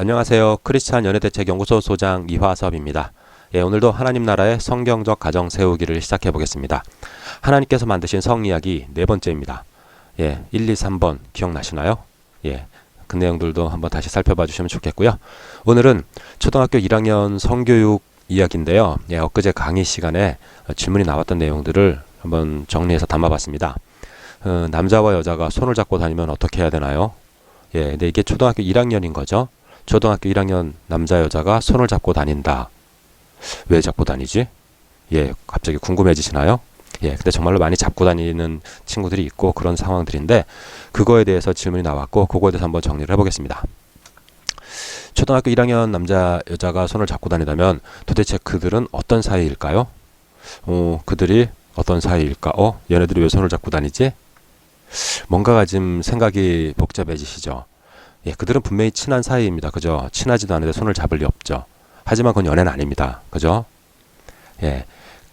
안녕하세요. 크리스찬 연애대책연구소 소장 이화섭입니다. 오늘도 하나님 나라의 성경적 가정 세우기를 시작해 보겠습니다. 하나님께서 만드신 성이야기 네 번째입니다. 1, 2, 3번 기억나시나요? 그 내용들도 한번 다시 살펴봐 주시면 좋겠고요. 오늘은 초등학교 1학년 성교육 이야기인데요. 엊그제 강의 시간에 질문이 나왔던 내용들을 한번 정리해서 담아봤습니다. 남자와 여자가 손을 잡고 다니면 어떻게 해야 되나요? 근데 이게 초등학교 1학년인 거죠. 초등학교 1학년 남자 여자가 손을 잡고 다닌다. 왜 잡고 다니지? 갑자기 궁금해지시나요? 근데 정말로 많이 잡고 다니는 친구들이 있고 그런 상황들인데 그거에 대해서 질문이 나왔고 그거에 대해서 한번 정리를 해보겠습니다. 초등학교 1학년 남자 여자가 손을 잡고 다니다면 도대체 그들은 어떤 사이일까요? 그들이 어떤 사이일까? 얘네들이 왜 손을 잡고 다니지? 뭔가가 지금 생각이 복잡해지시죠? 그들은 분명히 친한 사이입니다. 그죠? 친하지도 않은데 손을 잡을 리 없죠. 하지만 그건 연애는 아닙니다. 그죠?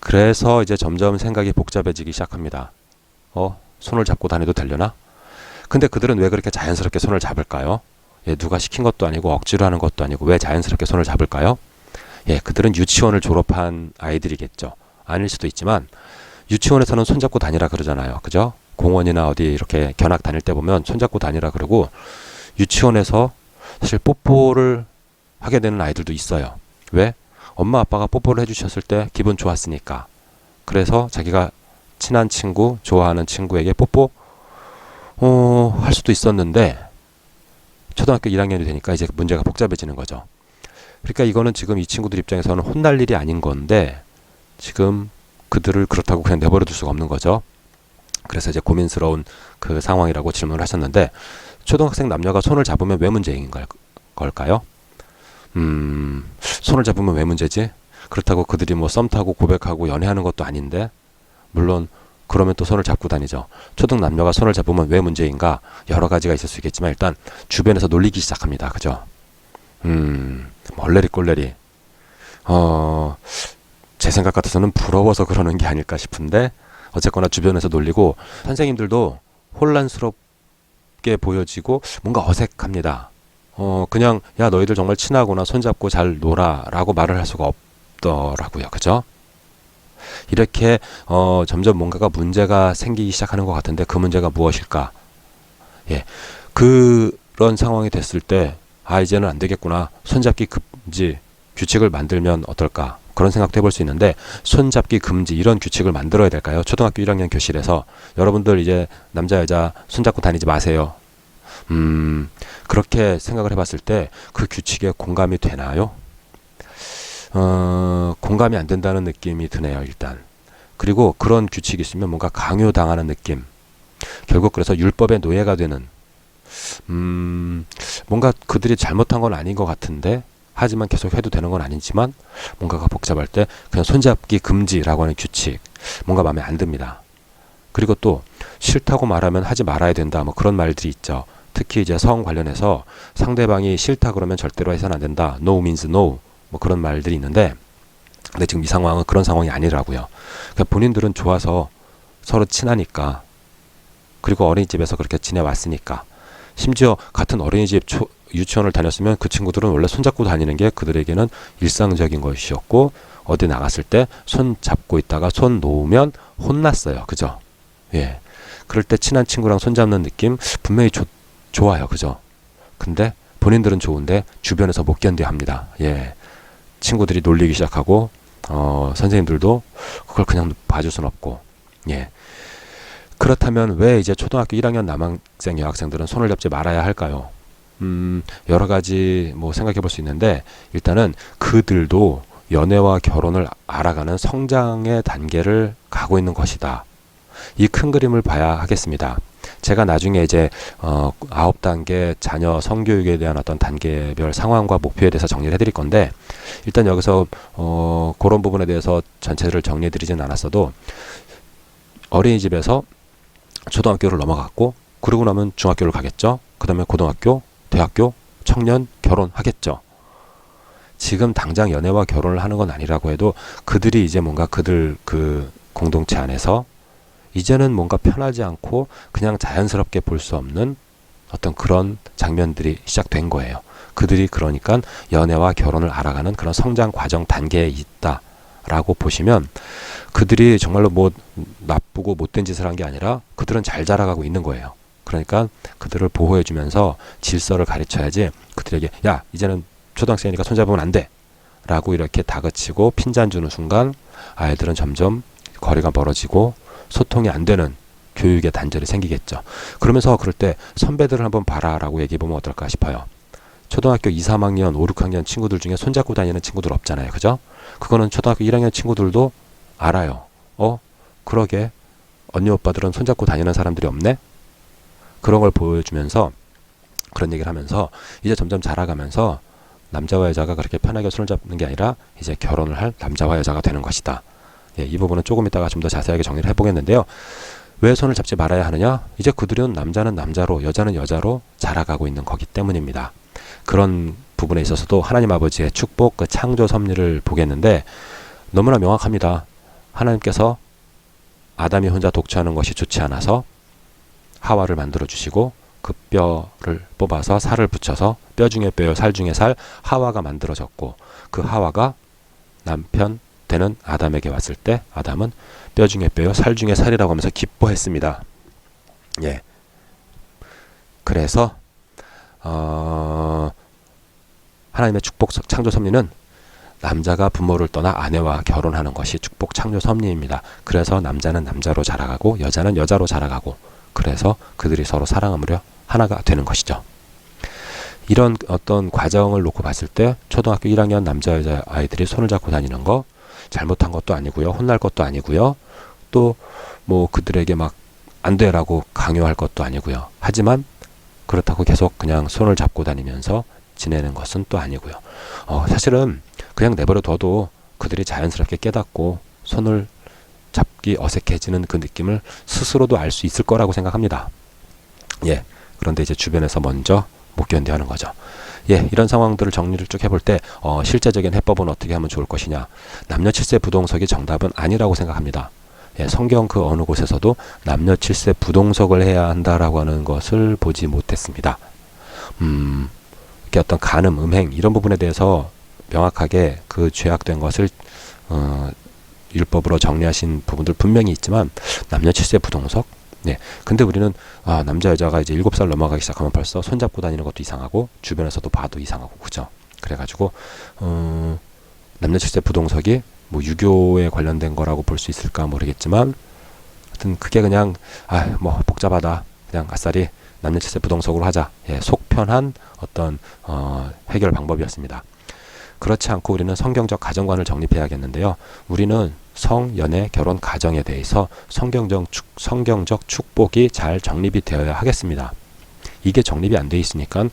그래서 이제 점점 생각이 복잡해지기 시작합니다. 손을 잡고 다녀도 되려나? 근데 그들은 왜 그렇게 자연스럽게 손을 잡을까요? 누가 시킨 것도 아니고 억지로 하는 것도 아니고 왜 자연스럽게 손을 잡을까요? 그들은 유치원을 졸업한 아이들이겠죠. 아닐 수도 있지만 유치원에서는 손잡고 다니라 그러잖아요. 그죠? 공원이나 어디 이렇게 견학 다닐 때 보면 손잡고 다니라 그러고 유치원에서 사실 뽀뽀를 하게 되는 아이들도 있어요. 왜? 엄마 아빠가 뽀뽀를 해주셨을 때 기분 좋았으니까. 그래서 자기가 친한 친구, 좋아하는 친구에게 뽀뽀 할 수도 있었는데 초등학교 1학년이 되니까 이제 문제가 복잡해지는 거죠. 그러니까 이거는 지금 이 친구들 입장에서는 혼날 일이 아닌 건데 지금 그들을 그렇다고 그냥 내버려 둘 수가 없는 거죠. 그래서 이제 고민스러운 그 상황이라고 질문을 하셨는데 초등학생 남녀가 손을 잡으면 왜 문제인 걸까요? 손을 잡으면 왜 문제지? 그렇다고 그들이 뭐 썸 타고 고백하고 연애하는 것도 아닌데 물론 그러면 또 손을 잡고 다니죠. 초등 남녀가 손을 잡으면 왜 문제인가? 여러 가지가 있을 수 있겠지만 일단 주변에서 놀리기 시작합니다. 그죠? 멀레리 꼴레리 제 생각 같아서는 부러워서 그러는 게 아닐까 싶은데 어쨌거나 주변에서 놀리고 선생님들도 혼란스럽게 보여지고 뭔가 어색합니다. 그냥 야 너희들 정말 친하구나 손잡고 잘 놀아 라고 말을 할 수가 없더라고요. 그죠? 이렇게 점점 뭔가가 문제가 생기기 시작하는 것 같은데 그 문제가 무엇일까? 그런 상황이 됐을 때 이제는 안 되겠구나. 손잡기 금지 규칙을 만들면 어떨까? 그런 생각도 해볼 수 있는데 손잡기 금지 이런 규칙을 만들어야 될까요? 초등학교 1학년 교실에서 여러분들 이제 남자 여자 손잡고 다니지 마세요. 그렇게 생각을 해봤을 때 그 규칙에 공감이 되나요? 공감이 안 된다는 느낌이 드네요. 일단 그리고 그런 규칙이 있으면 뭔가 강요당하는 느낌 결국 그래서 율법의 노예가 되는 뭔가 그들이 잘못한 건 아닌 것 같은데 하지만 계속 해도 되는 건 아니지만 뭔가가 복잡할 때 그냥 손잡기 금지라고 하는 규칙 뭔가 마음에 안 듭니다. 그리고 또 싫다고 말하면 하지 말아야 된다 뭐 그런 말들이 있죠. 특히 이제 성 관련해서 상대방이 싫다 그러면 절대로 해서는 안 된다. No means no 뭐 그런 말들이 있는데 근데 지금 이 상황은 그런 상황이 아니라고요. 그러니까 본인들은 좋아서 서로 친하니까 그리고 어린이집에서 그렇게 지내왔으니까 심지어 같은 어린이집 유치원을 다녔으면 그 친구들은 원래 손잡고 다니는 게 그들에게는 일상적인 것이었고 어디 나갔을 때 손 잡고 있다가 손 놓으면 혼났어요. 그죠? 그럴 때 친한 친구랑 손잡는 느낌 분명히 좋아요. 그죠? 근데 본인들은 좋은데 주변에서 못 견뎌 합니다. 친구들이 놀리기 시작하고 선생님들도 그걸 그냥 봐줄 순 없고 그렇다면 왜 이제 초등학교 1학년 남학생 여학생들은 손을 잡지 말아야 할까요? 여러 가지 뭐 생각해 볼 수 있는데 일단은 그들도 연애와 결혼을 알아가는 성장의 단계를 가고 있는 것이다. 이 큰 그림을 봐야 하겠습니다. 제가 나중에 이제 9단계 자녀 성교육에 대한 어떤 단계별 상황과 목표에 대해서 정리를 해드릴 건데 일단 여기서 그런 부분에 대해서 전체를 정리해 드리진 않았어도 어린이집에서 초등학교를 넘어갔고 그러고 나면 중학교를 가겠죠. 그 다음에 고등학교, 대학교, 청년, 결혼하겠죠. 지금 당장 연애와 결혼을 하는 건 아니라고 해도 그들이 이제 뭔가 그들 그 공동체 안에서 이제는 뭔가 편하지 않고 그냥 자연스럽게 볼 수 없는 어떤 그런 장면들이 시작된 거예요. 그들이 그러니까 연애와 결혼을 알아가는 그런 성장 과정 단계에 있다라고 보시면 그들이 정말로 뭐 나쁘고 못된 짓을 한 게 아니라 그들은 잘 자라가고 있는 거예요. 그러니까 그들을 보호해주면서 질서를 가르쳐야지 그들에게 야 이제는 초등학생이니까 손잡으면 안 돼 라고 이렇게 다그치고 핀잔 주는 순간 아이들은 점점 거리가 멀어지고 소통이 안 되는 교육의 단절이 생기겠죠. 그러면서 그럴 때 선배들을 한번 봐라 라고 얘기해보면 어떨까 싶어요. 초등학교 2, 3학년, 5, 6학년 친구들 중에 손잡고 다니는 친구들 없잖아요. 그죠? 그거는 초등학교 1학년 친구들도 알아요. 그러게 언니 오빠들은 손잡고 다니는 사람들이 없네? 그런 걸 보여주면서 그런 얘기를 하면서 이제 점점 자라가면서 남자와 여자가 그렇게 편하게 손을 잡는 게 아니라 이제 결혼을 할 남자와 여자가 되는 것이다. 예, 이 부분은 조금 이따가 좀 더 자세하게 정리를 해보겠는데요. 왜 손을 잡지 말아야 하느냐? 이제 그들은 남자는 남자로 여자는 여자로 자라가고 있는 거기 때문입니다. 그런 부분에 있어서도 하나님 아버지의 축복, 그 창조 섭리를 보겠는데 너무나 명확합니다. 하나님께서 아담이 혼자 독처하는 것이 좋지 않아서 하와를 만들어 주시고 그 뼈를 뽑아서 살을 붙여서 뼈 중에 뼈요 살 중에 살 하와가 만들어졌고 그 하와가 남편 되는 아담에게 왔을 때 아담은 뼈 중에 뼈요 살 중에 살이라고 하면서 기뻐했습니다. 예. 그래서 하나님의 축복 창조 섭리는 남자가 부모를 떠나 아내와 결혼하는 것이 축복 창조 섭리입니다. 그래서 남자는 남자로 자라가고 여자는 여자로 자라가고 그래서 그들이 서로 사랑하므로 하나가 되는 것이죠. 이런 어떤 과정을 놓고 봤을 때 초등학교 1학년 남자 여자 아이들이 손을 잡고 다니는 거 잘못한 것도 아니고요. 혼날 것도 아니고요. 또 뭐 그들에게 막 안 돼라고 강요할 것도 아니고요. 하지만 그렇다고 계속 그냥 손을 잡고 다니면서 지내는 것은 또 아니고요. 사실은 그냥 내버려 둬도 그들이 자연스럽게 깨닫고 손을 잡기 어색해지는 그 느낌을 스스로도 알 수 있을 거라고 생각합니다. 예. 그런데 이제 주변에서 먼저 못 견뎌하는 거죠. 예, 이런 상황들을 정리를 쭉 해볼 때 실제적인 해법은 어떻게 하면 좋을 것이냐. 남녀 칠세 부동석이 정답은 아니라고 생각합니다. 예, 성경 그 어느 곳에서도 남녀 칠세 부동석을 해야 한다라고 하는 것을 보지 못했습니다. 이렇게 어떤 간음, 음행 이런 부분에 대해서 명확하게 그 죄악된 것을 율법으로 정리하신 부분들 분명히 있지만 남녀 칠세 부동석? 네. 근데 우리는 남자 여자가 이제 7살 넘어가기 시작하면 벌써 손잡고 다니는 것도 이상하고 주변에서도 봐도 이상하고 그죠? 그래가지고 남녀 칠세 부동석이 뭐 유교에 관련된 거라고 볼 수 있을까 모르겠지만 하여튼 그게 그냥 뭐 복잡하다. 그냥 아싸리 남녀 칠세 부동석으로 하자. 예, 속 편한 어떤 해결 방법이었습니다. 그렇지 않고 우리는 성경적 가정관을 정립해야겠는데요. 우리는 성, 연애, 결혼, 가정에 대해서 성경적 축복이 잘 정립이 되어야 하겠습니다. 이게 정립이 안 돼 있으니까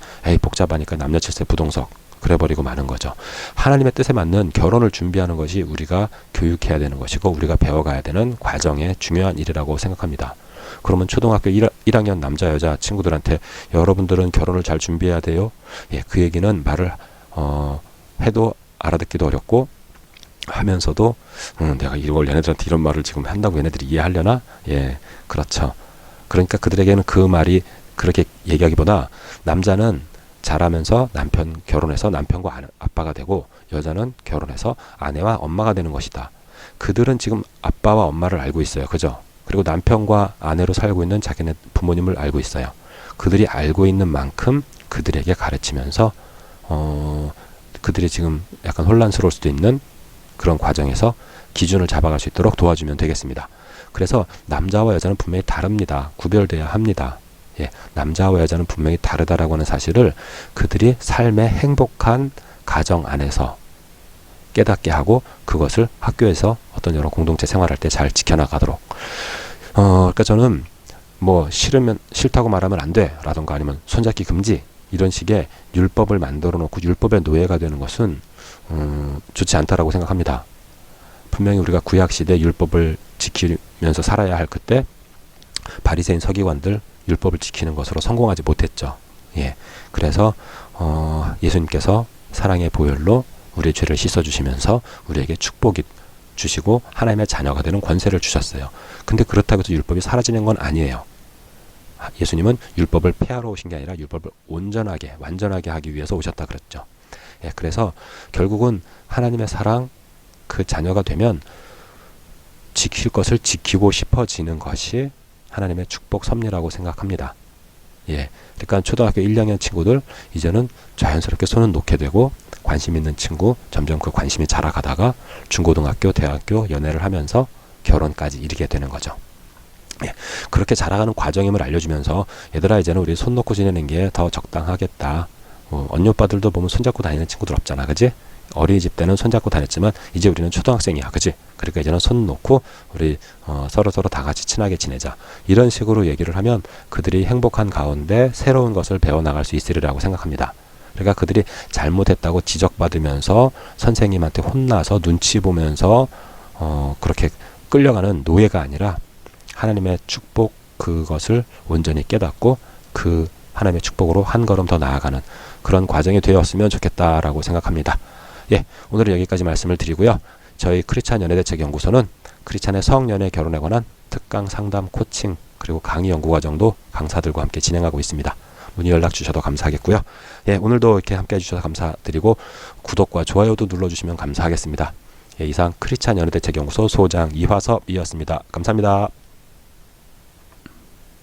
복잡하니까 남녀 칠세 부동석 그래버리고 마는 거죠. 하나님의 뜻에 맞는 결혼을 준비하는 것이 우리가 교육해야 되는 것이고 우리가 배워가야 되는 과정의 중요한 일이라고 생각합니다. 그러면 초등학교 1학년 남자 여자 친구들한테 여러분들은 결혼을 잘 준비해야 돼요. 예, 그 얘기는 말을 해도 알아듣기도 어렵고 하면서도 내가 이걸 얘네들한테 이런 말을 지금 한다고 얘네들이 이해하려나? 예, 그렇죠. 그러니까 그들에게는 그 말이 그렇게 얘기하기보다 남자는 자라면서 결혼해서 남편과 아빠가 되고 여자는 결혼해서 아내와 엄마가 되는 것이다. 그들은 지금 아빠와 엄마를 알고 있어요. 그죠? 그리고 남편과 아내로 살고 있는 자기네 부모님을 알고 있어요. 그들이 알고 있는 만큼 그들에게 가르치면서 그들이 지금 약간 혼란스러울 수도 있는 그런 과정에서 기준을 잡아갈 수 있도록 도와주면 되겠습니다. 그래서 남자와 여자는 분명히 다릅니다. 구별돼야 합니다. 예, 남자와 여자는 분명히 다르다라고 하는 사실을 그들이 삶의 행복한 가정 안에서 깨닫게 하고 그것을 학교에서 어떤 여러 공동체 생활할 때 잘 지켜나가도록 그러니까 저는 뭐 싫다고 말하면 안 돼 라던가 아니면 손잡기 금지 이런 식의 율법을 만들어 놓고 율법의 노예가 되는 것은 좋지 않다라고 생각합니다. 분명히 우리가 구약시대 율법을 지키면서 살아야 할 그때 바리새인 서기관들 율법을 지키는 것으로 성공하지 못했죠. 예, 그래서 예수님께서 사랑의 보혈로 우리의 죄를 씻어주시면서 우리에게 축복이 주시고 하나님의 자녀가 되는 권세를 주셨어요. 근데 그렇다고 해서 율법이 사라지는 건 아니에요. 예수님은 율법을 폐하러 오신 게 아니라 율법을 온전하게 완전하게 하기 위해서 오셨다 그랬죠. 예, 그래서 결국은 하나님의 사랑 그 자녀가 되면 지킬 것을 지키고 싶어지는 것이 하나님의 축복 섭리라고 생각합니다. 예, 그러니까 초등학교 1, 2학년 친구들 이제는 자연스럽게 손을 놓게 되고 관심 있는 친구 점점 그 관심이 자라가다가 중고등학교, 대학교 연애를 하면서 결혼까지 이르게 되는 거죠. 예, 그렇게 자라가는 과정임을 알려주면서 얘들아 이제는 우리 손 놓고 지내는 게 더 적당하겠다. 언니 오빠들도 보면 손잡고 다니는 친구들 없잖아, 그지? 어린이집 때는 손잡고 다녔지만 이제 우리는 초등학생이야, 그지? 그러니까 이제는 손 놓고 우리 서로 다 같이 친하게 지내자. 이런 식으로 얘기를 하면 그들이 행복한 가운데 새로운 것을 배워나갈 수 있으리라고 생각합니다. 그러니까 그들이 잘못했다고 지적받으면서 선생님한테 혼나서 눈치 보면서 그렇게 끌려가는 노예가 아니라 하나님의 축복 그것을 온전히 깨닫고 그 하나님의 축복으로 한 걸음 더 나아가는 그런 과정이 되었으면 좋겠다라고 생각합니다. 예, 오늘은 여기까지 말씀을 드리고요. 저희 크리스찬 연애대책 연구소는 크리스찬의 성연애 결혼에 관한 특강 상담 코칭 그리고 강의 연구 과정도 강사들과 함께 진행하고 있습니다. 문의 연락 주셔도 감사하겠고요. 예, 오늘도 이렇게 함께 해주셔서 감사드리고 구독과 좋아요도 눌러주시면 감사하겠습니다. 예, 이상 크리스찬 연애대책 연구소 소장 이화섭이었습니다. 감사합니다.